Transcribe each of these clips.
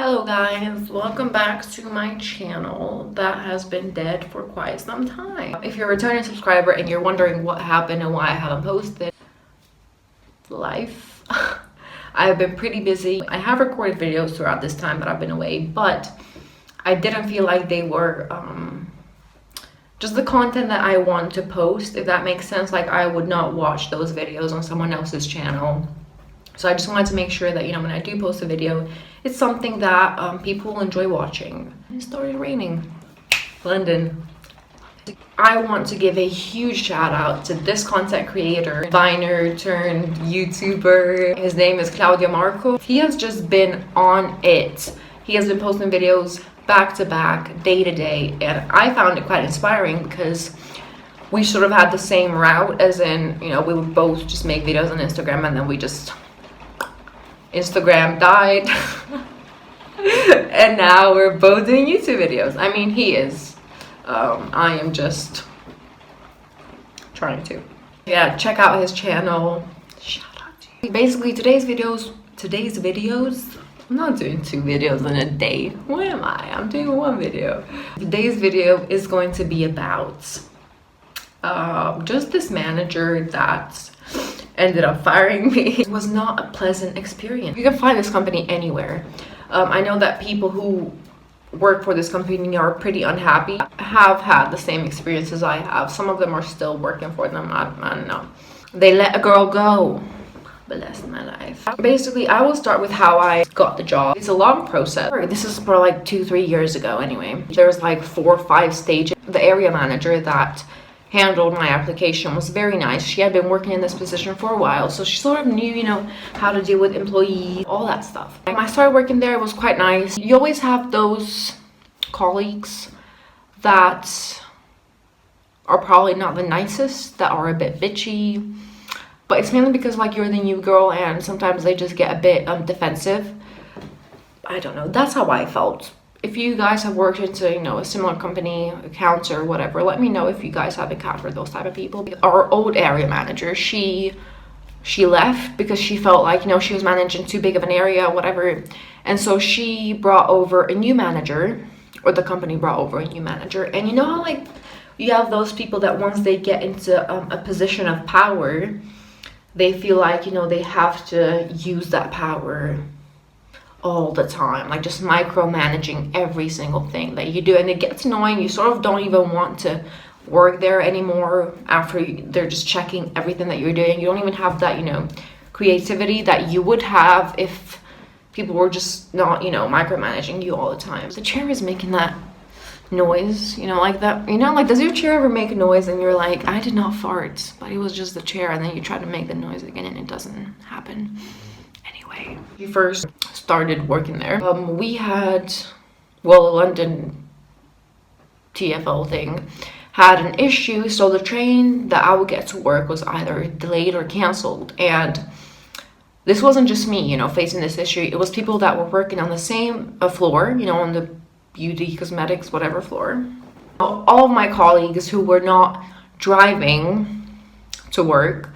Hello guys, welcome back to my channel that has been dead for quite some time. If you're a returning subscriber and you're wondering what happened and why I haven't posted, life. I've been pretty busy. I have recorded videos throughout this time that I've been away, but I didn't feel like they were just the content that I want to post, if that makes sense. Like, I would not watch those videos on someone else's channel. So I just wanted to make sure that, when I do post a video, it's something that people will enjoy watching. It started raining. London. I want to give a huge shout out to this content creator, Viner turned YouTuber. His name is Claudio Marco. He has just been on it. He has been posting videos back to back, day to day, and I found it quite inspiring because we sort of had the same route, as in, we would both just make videos on Instagram, and then Instagram died. And now we're both doing YouTube videos. I mean, he is. I am just trying to. Yeah, check out his channel. Shout out to you. Basically, today's videos, I'm not doing 2 videos in a day. Where am I? I'm doing 1 video. Today's video is going to be about just this manager that ended up firing me. It was not a pleasant experience. You can find this company anywhere. I know that people who work for this company are pretty unhappy, have had the same experiences I have. Some of them are still working for them. I don't know. They let a girl go. Bless my life. Basically, I will start with how I got the job. It's a long process. This is for like 2-3 years ago anyway. There's like 4 or 5 stages. The area manager that handled my application was very nice. She had been working in this position for a while, so she sort of knew, how to deal with employees, all that stuff. When I started working there, it was quite nice. You always have those colleagues that are probably not the nicest, that are a bit bitchy, but it's mainly because you're the new girl and sometimes they just get a bit defensive. I don't know, that's how I felt. If you guys have worked into, a similar company, accounts or whatever, let me know if you guys have encountered those type of people. Our old area manager, she left because she felt like, she was managing too big of an area, whatever. And so she brought over a new manager, or the company brought over a new manager. And you know how, you have those people that once they get into a position of power, they feel like, they have to use that power all the time, just micromanaging every single thing that you do, and it gets annoying. You sort of don't even want to work there anymore after they're just checking everything that you're doing. You don't even have that creativity that you would have if people were just not micromanaging you all the time. The chair is making that noise, like that, does your chair ever make a noise and you're like, I did not fart, but it was just the chair, and then you try to make the noise again and it doesn't happen. Anyway, we first started working there. We had, a London TFL thing had an issue, so the train that I would get to work was either delayed or canceled. And this wasn't just me, facing this issue. It was people that were working on the same floor, on the beauty, cosmetics, whatever floor. All of my colleagues who were not driving to work,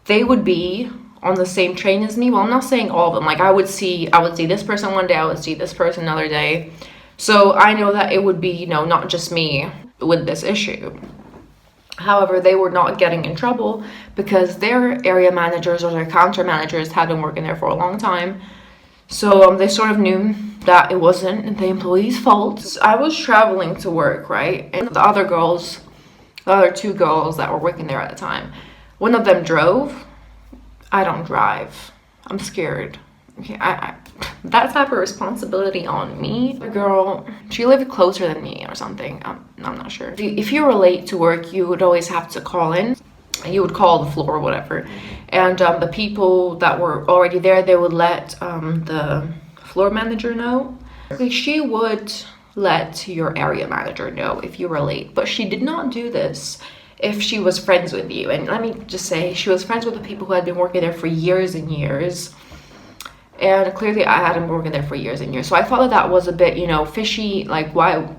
they would be on the same train as me. Well, I'm not saying all of them. I would see this person one day, I would see this person another day. So I know that it would be, not just me with this issue. However, they were not getting in trouble because their area managers or their counter managers had been working there for a long time. So they sort of knew that it wasn't the employee's fault. I was traveling to work, right? And the other 2 girls that were working there at the time, one of them drove. I don't drive. I'm scared. Okay, that type of responsibility on me. The girl, she lived closer than me or something. I'm not sure. If you were late to work, you would always have to call in. You would call the floor or whatever. And the people that were already there, they would let the floor manager know. She would let your area manager know if you were late, but she did not do this if she was friends with you. And let me just say, she was friends with the people who had been working there for years and years, and clearly I hadn't been working there for years and years. So I thought that was a bit fishy. Why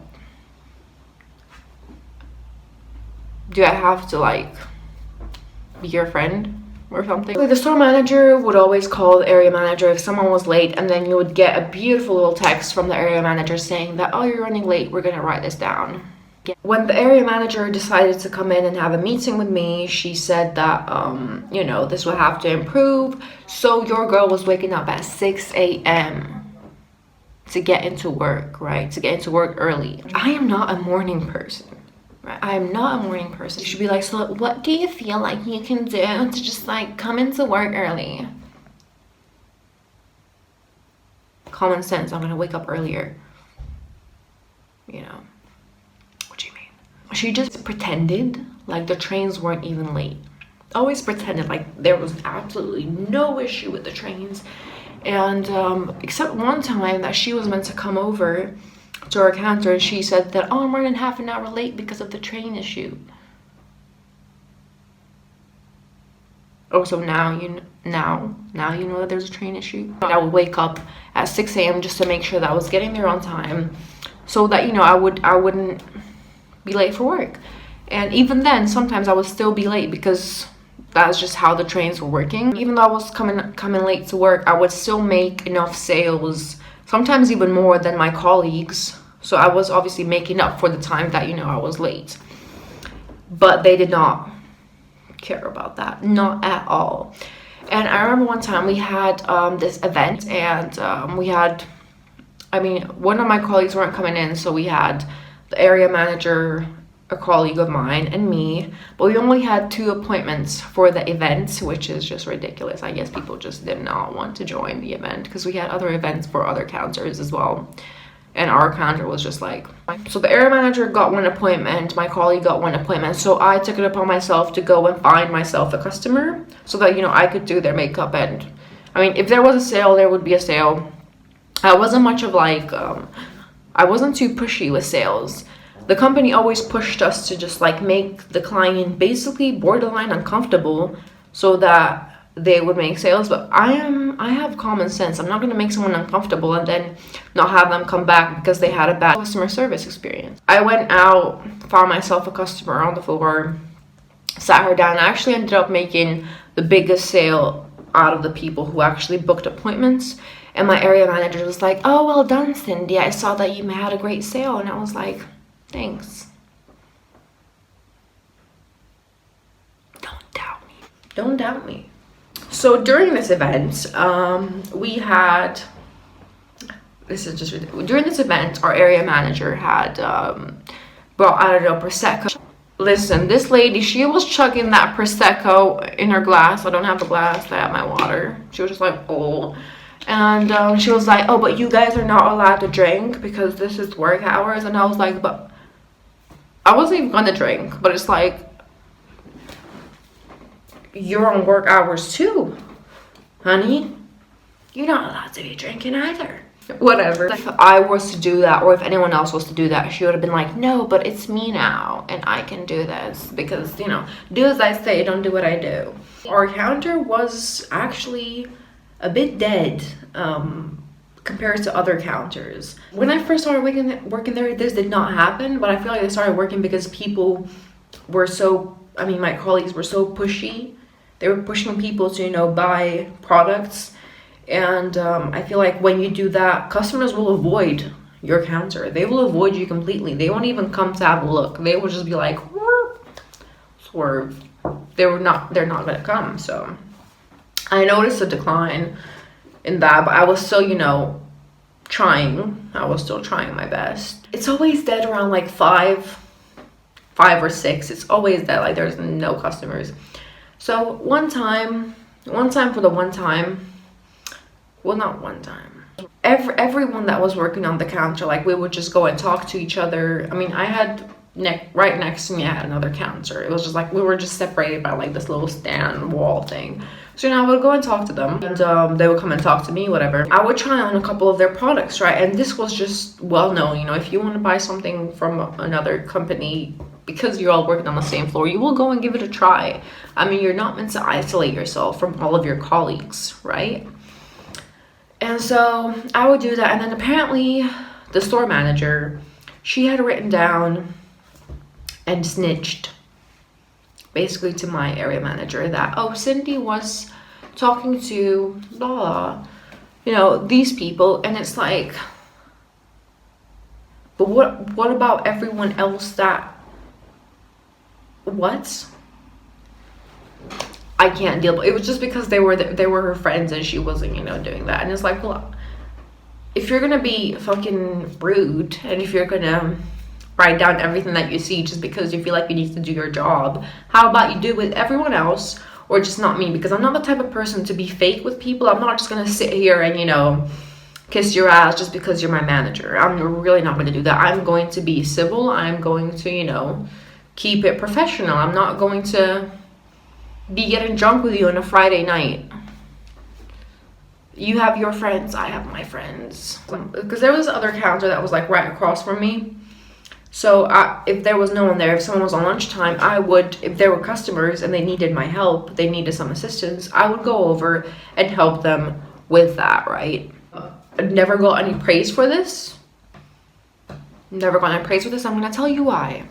do I have to be your friend? or something. The store manager would always call the area manager if someone was late, and then you would get a beautiful little text from the area manager saying that, oh, you're running late, we're gonna write this down. When the area manager decided to come in and have a meeting with me, she said that, you know, this will have to improve. So your girl was waking up at 6 a.m. to get into work, right? To get into work early. I am not a morning person. I am not a morning person. You should be like, so what do you feel like you can do to just like come into work early? Common sense, I'm gonna wake up earlier. You know, what do you mean? She just pretended like the trains weren't even late. Always pretended like there was absolutely no issue with the trains. And except one time that she was meant to come over to our counter, and she said that, oh, I'm running half an hour late because of the train issue. Oh, so now you know that there's a train issue. I would wake up at 6 a.m. just to make sure that I was getting there on time, so that, you know, I wouldn't be late for work. And even then, sometimes I would still be late because that's just how the trains were working. Even though I was coming late to work, I would still make enough sales, sometimes even more than my colleagues. So I was obviously making up for the time that, you know, I was late. But they did not care about that, not at all. And I remember one time we had this event, and we had, I mean, one of my colleagues weren't coming in, so we had the area manager, a colleague of mine, and me, but we only had 2 appointments for the event, which is just ridiculous. I guess people just did not want to join the event because we had other events for other counters as well, and our counter was just like, so the area manager got 1 appointment, my colleague got 1 appointment, so I took it upon myself to go and find myself a customer so that, you know, I could do their makeup. And I mean, if there was a sale, there would be a sale. I wasn't much of like I wasn't too pushy with sales. The company always pushed us to just like make the client basically borderline uncomfortable so that they would make sales. But I have common sense. I'm not going to make someone uncomfortable and then not have them come back because they had a bad customer service experience. I went out, found myself a customer on the floor, sat her down. I actually ended up making the biggest sale out of the people who actually booked appointments. And my area manager was like, oh, well done, Cindy. I saw that you had a great sale. And I was like, thanks. Don't doubt me. Don't doubt me. So during this event, we had, this is just ridiculous. During this event, our area manager had brought, I don't know, Prosecco. Listen, this lady, she was chugging that Prosecco in her glass. I don't have a glass, I have my water. She was just like, oh. And she was like, oh, but you guys are not allowed to drink because this is work hours. And I was like, but I wasn't even gonna drink, but it's like, you're on work hours too, honey. You're not allowed to be drinking either. Whatever. If I was to do that, or if anyone else was to do that, she would have been like, no, but it's me now and I can do this because, you know, do as I say, don't do what I do. Our counter was actually a bit dead compared to other counters. When I first started working there, this did not happen, but I feel like they started working because people were so, I mean, my colleagues were so pushy. They were pushing people to, you know, buy products. And I feel like when you do that, customers will avoid your counter. They will avoid you completely. They won't even come to have a look. They will just be like, swerve. They're not gonna come. So I noticed a decline in that, but I was still, you know, trying. I was still trying my best. It's always dead around like 5 or 6. It's always dead, like there's no customers. So one time, well, not one time. Everyone that was working on the counter, like we would just go and talk to each other. I mean, I had right next to me, I had another counter. It was just like we were just separated by like this little stand wall thing. So, you know, I would go and talk to them, and they would come and talk to me, whatever. I would try on a couple of their products, right? And this was just well known, you know, if you want to buy something from another company, because you're all working on the same floor, you will go and give it a try. I mean, you're not meant to isolate yourself from all of your colleagues, right? And so I would do that. And then apparently the store manager, she had written down and snitched basically to my area manager that, oh, Cindy was talking to blah, you know, these people. And it's like, but what about everyone else that, what? I can't deal. It was just because they were her friends and she wasn't, you know, doing that. And it's like, well, if you're gonna be fucking rude and if you're gonna write down everything that you see just because you feel like you need to do your job, how about you do it with everyone else, or just not me? Because I'm not the type of person to be fake with people. I'm not just gonna sit here and, you know, kiss your ass just because you're my manager. I'm really not gonna do that. I'm going to be civil. I'm going to, you know, keep it professional. I'm not going to be getting drunk with you on a Friday night. You have your friends, I have my friends. Because there was this other counter that was like right across from me. So if there was no one there, if someone was on lunchtime, I would, if there were customers and they needed my help, they needed some assistance, I would go over and help them with that, right? I never got any praise for this. Never got any praise for this. I'm gonna tell you why.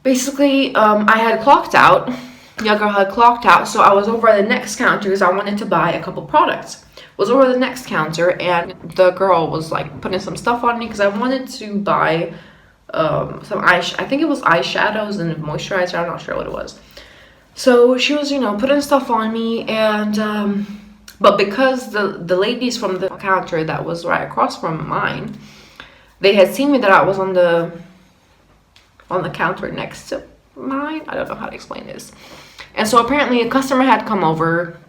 Basically, I had clocked out. Young girl had clocked out, so I was over at the next counter because I wanted to buy a couple products. Was over at the next counter and the girl was like putting some stuff on me because I wanted to buy some I think it was eyeshadows and moisturizer. I'm not sure what it was. So she was, you know, putting stuff on me, and but because the ladies from the counter that was right across from mine, they had seen me that I was on the counter next to mine. I don't know how to explain this. And so apparently a customer had come over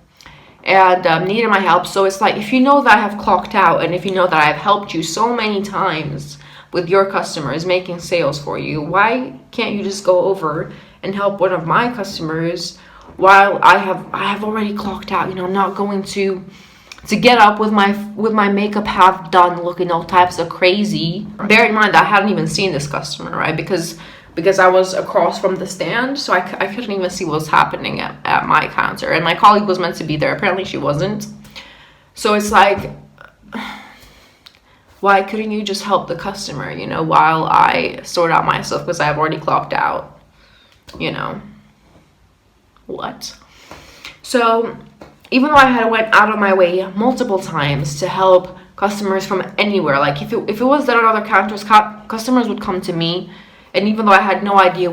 and needed my help. So it's like, if you know that I have clocked out and if you know that I've helped you so many times with your customers making sales for you, why can't you just go over and help one of my customers while I have already clocked out? You know, I'm not going to get up with my makeup half done looking all types of crazy. Bear in mind that I hadn't even seen this customer, right? Because I was across from the stand, so I couldn't even see what was happening at my counter. And my colleague was meant to be there. Apparently she wasn't. So it's like, why couldn't you just help the customer, you know, while I sort out myself because I've already clocked out, you know? What? So even though I had went out of my way multiple times to help customers from anywhere, like if it was that on other counters, customers would come to me. And even though I had no idea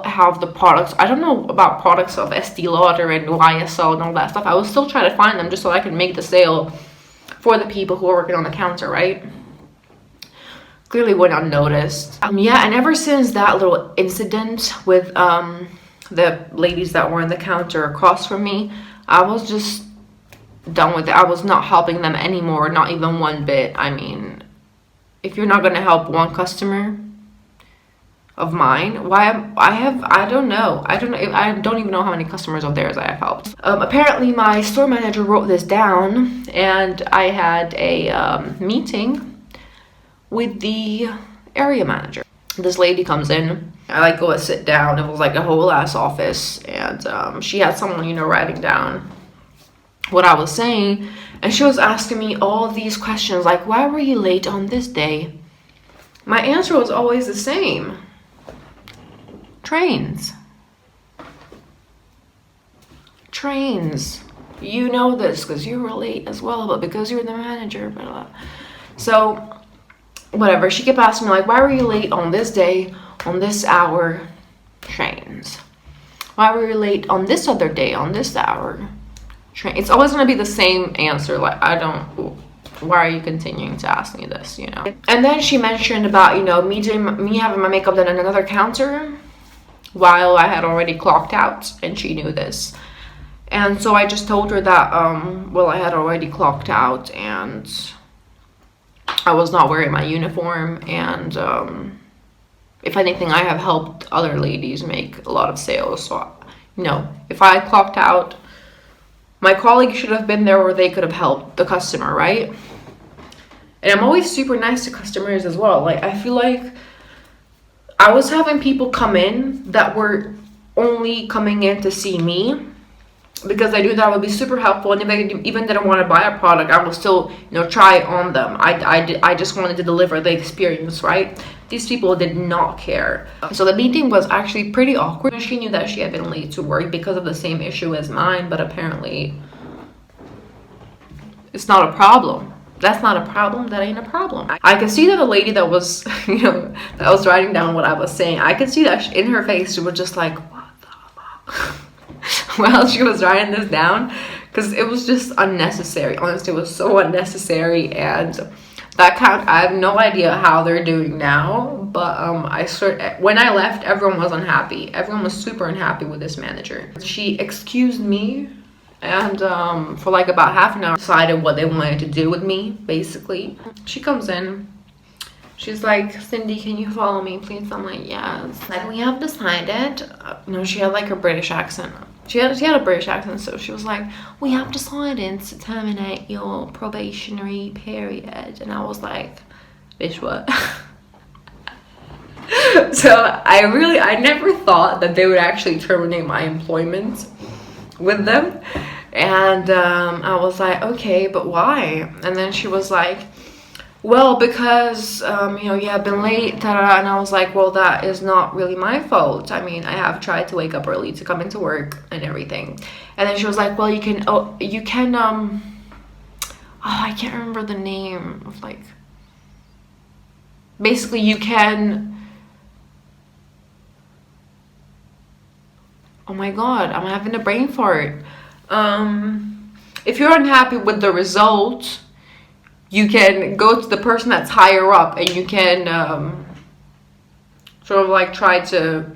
how the products, I don't know about products of Estee Lauder and YSL and all that stuff, I was still trying to find them just so I could make the sale for the people who were working on the counter, right? Clearly went unnoticed. Yeah, and ever since that little incident with the ladies that were in the counter across from me, I was just done with it. I was not helping them anymore, not even one bit. I mean, if you're not going to help one customer of mine, I don't know. I don't even know how many customers of theirs I have helped. Apparently my store manager wrote this down, and I had a meeting with the area manager. This lady comes in. I like go and sit down. It was like a whole ass office, and she had someone, you know, writing down what I was saying, and she was asking me all these questions like, why were you late on this day? My answer was always the same. Trains. You know this because you were late as well, but because you're the manager, blah, blah. So whatever, she kept asking me like, why were you late on this day, on this hour? Trains. Why were you late on this other day, on this hour? Train. It's always going to be the same answer. Like, why are you continuing to ask me this, you know? And then she mentioned about, you know, me having my makeup done on another counter while I had already clocked out, and she knew this. And so I just told her that, well, I had already clocked out and I was not wearing my uniform, and if anything, I have helped other ladies make a lot of sales. So, you know, if I clocked out, my colleague should have been there, or they could have helped the customer, right? And I'm always super nice to customers as well. Like, I feel like I was having people come in that were only coming in to see me, because I knew that would be super helpful. And if I even didn't want to buy a product, I would still, you know, try it on them. I just wanted to deliver the experience, right? These people did not care. So the meeting was actually pretty awkward. She knew that she had been late to work because of the same issue as mine, but apparently it's not a problem. That's not a problem. That ain't a problem. I could see that the lady that was, you know, that was writing down what I was saying, I could see that in her face, she was just like, what the fuck? While she was writing this down, because it was just unnecessary. Honestly, it was so unnecessary. And that count, I have no idea how they're doing now, but I swear, when I left, everyone was unhappy. Everyone was super unhappy with this manager. She excused me, and for like about half an hour decided what they wanted to do with me. Basically, she comes in, she's like, Cindy, can you follow me please? I'm like, yes. And we have decided, you know, she had like a British accent. She had a British accent, so she was like, we have decided to terminate your probationary period. And I was like, bitch, what? So I never thought that they would actually terminate my employment with them. And I was like, okay, but why? And then she was like, well, because you know, you have been late, ta-da. And I was like, well, that is not really my fault. I mean, I have tried to wake up early to come into work and everything. And then she was like, well, you can oh, I can't remember the name of, like, basically you can, oh my god, I'm having a brain fart. If you're unhappy with the result, you can go to the person that's higher up and you can sort of like try to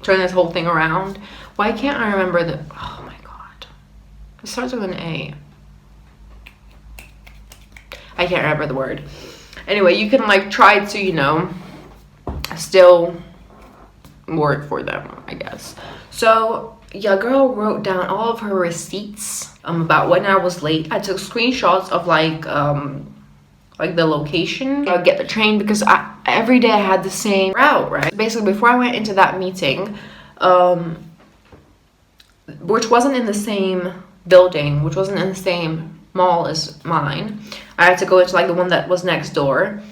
turn this whole thing around. Why can't I remember the, oh my god, it starts with an A. I can't remember the word. Anyway, you can like try to, you know, still work for them, I guess. So yeah, girl wrote down all of her receipts about when I was late. I took screenshots of like the location. I would get the train because every day I had the same route, right? Basically, before I went into that meeting, which wasn't in the same building, which wasn't in the same mall as mine, I had to go into like the one that was next door,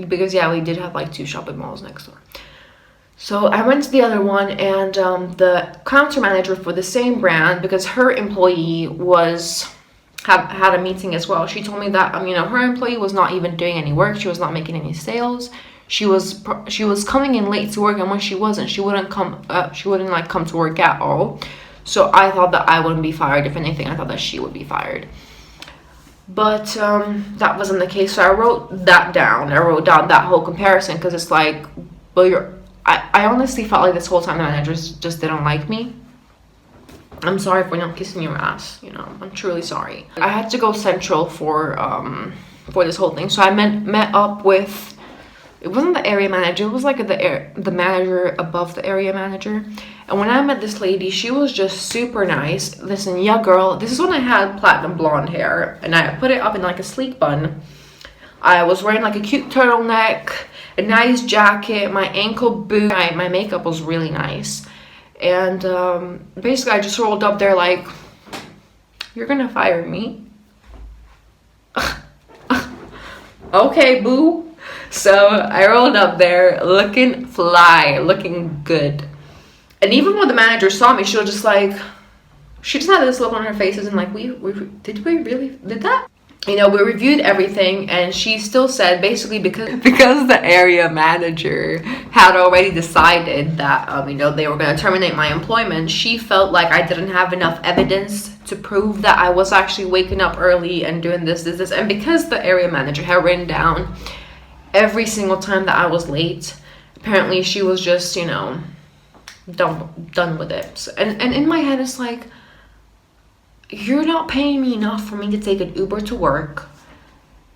because yeah, we did have like 2 shopping malls next door. So I went to the other one, and the counter manager for the same brand, because her employee had a meeting as well. She told me that you know, her employee was not even doing any work. She was not making any sales. She was coming in late to work, and when she wasn't, she wouldn't like come to work at all. So I thought that I wouldn't be fired. If anything, I thought that she would be fired. But that wasn't the case. So I wrote that down. I wrote down that whole comparison, because it's like, well, I honestly felt like this whole time the managers just didn't like me. I'm sorry for not kissing your ass, you know, I'm truly sorry. I had to go central for this whole thing. So I met up with, it wasn't the area manager, it was like the manager above the area manager. And when I met this lady, she was just super nice. Listen, yeah girl, this is when I had platinum blonde hair, and I put it up in like a sleek bun. I was wearing like a cute turtleneck, a nice jacket, my ankle boot, my makeup was really nice. And basically I just rolled up there like, you're gonna fire me? Okay, boo. So I rolled up there looking fly, looking good. And even when the manager saw me, she was just like, she just had this look on her faces and like, did we really did that? You know, we reviewed everything, and she still said, basically, because the area manager had already decided that you know, they were going to terminate my employment, she felt like I didn't have enough evidence to prove that I was actually waking up early and doing this. And because the area manager had written down every single time that I was late, apparently she was just, you know, done with it. So, and in my head, it's like, you're not paying me enough for me to take an Uber to work.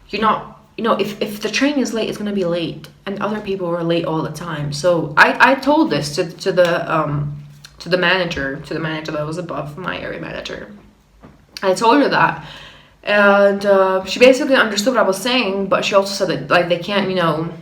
You're not, you know, if the train is late, it's gonna be late, and other people were late all the time. So I told this to the manager that was above my area manager. I told her that, and she basically understood what I was saying, but she also said that like they can't, you know,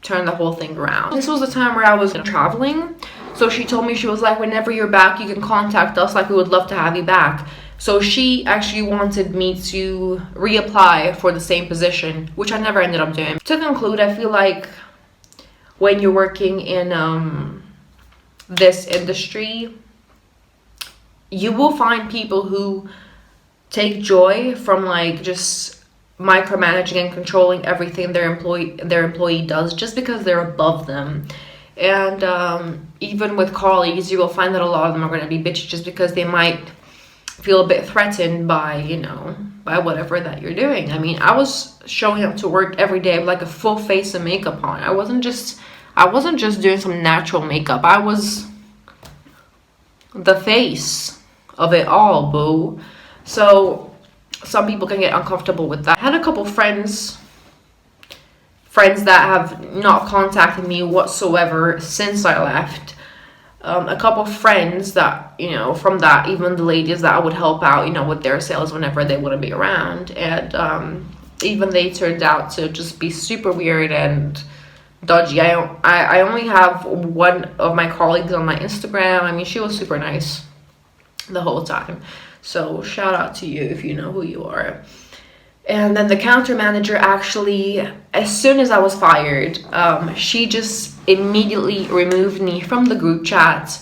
turn the whole thing around. This was the time where I was traveling, So she told me, she was like, whenever you're back, you can contact us, like we would love to have you back. So she actually wanted me to reapply for the same position, which I never ended up doing. To conclude, I feel like when you're working in this industry, you will find people who take joy from like just micromanaging and controlling everything their employee does, just because they're above them. And even with colleagues, you will find that a lot of them are going to be bitchy just because they might feel a bit threatened by, you know, by whatever that you're doing. I mean, I was showing up to work every day with like a full face of makeup on. I wasn't just doing some natural makeup. I was the face of it all, boo. So some people can get uncomfortable with that. I had a couple friends that have not contacted me whatsoever since I left. A couple friends that, you know, from that, even the ladies that I would help out, you know, with their sales whenever they wouldn't be around. And even they turned out to just be super weird and dodgy. I only have one of my colleagues on my Instagram. I mean, she was super nice the whole time. So shout out to you if you know who you are. And then the counter manager, actually, as soon as I was fired, she just immediately removed me from the group chat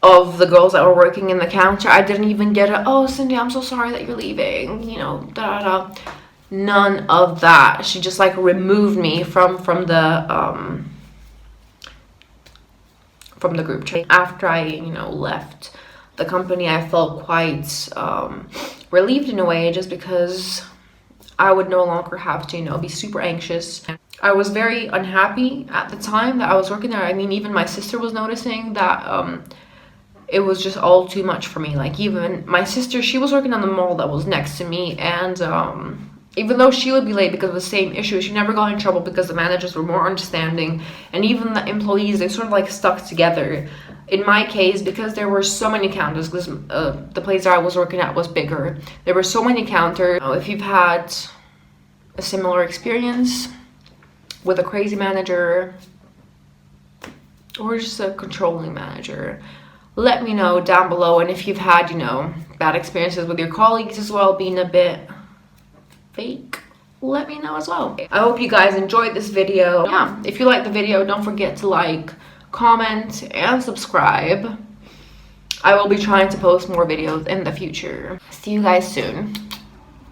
of the girls that were working in the counter. I didn't even get a, oh, Cindy, I'm so sorry that you're leaving, you know, da da da. None of that. She just like removed me from the group chat. After I, you know, left the company, I felt quite relieved in a way, just because I would no longer have to, you know, be super anxious. I was very unhappy at the time that I was working there. I mean, even my sister was noticing that it was just all too much for me. Like, even my sister, she was working on the mall that was next to me, and even though she would be late because of the same issue, she never got in trouble because the managers were more understanding, and even the employees, they sort of like stuck together. In my case, because there were so many counters, because the place I was working at was bigger, there were so many counters. If you've had a similar experience with a crazy manager or just a controlling manager, let me know down below. And if you've had, you know, bad experiences with your colleagues as well, being a bit fake, let me know as well. I hope you guys enjoyed this video. Yeah, if you liked the video, don't forget to like, comment, and subscribe. I will be trying to post more videos in the future. See you guys soon.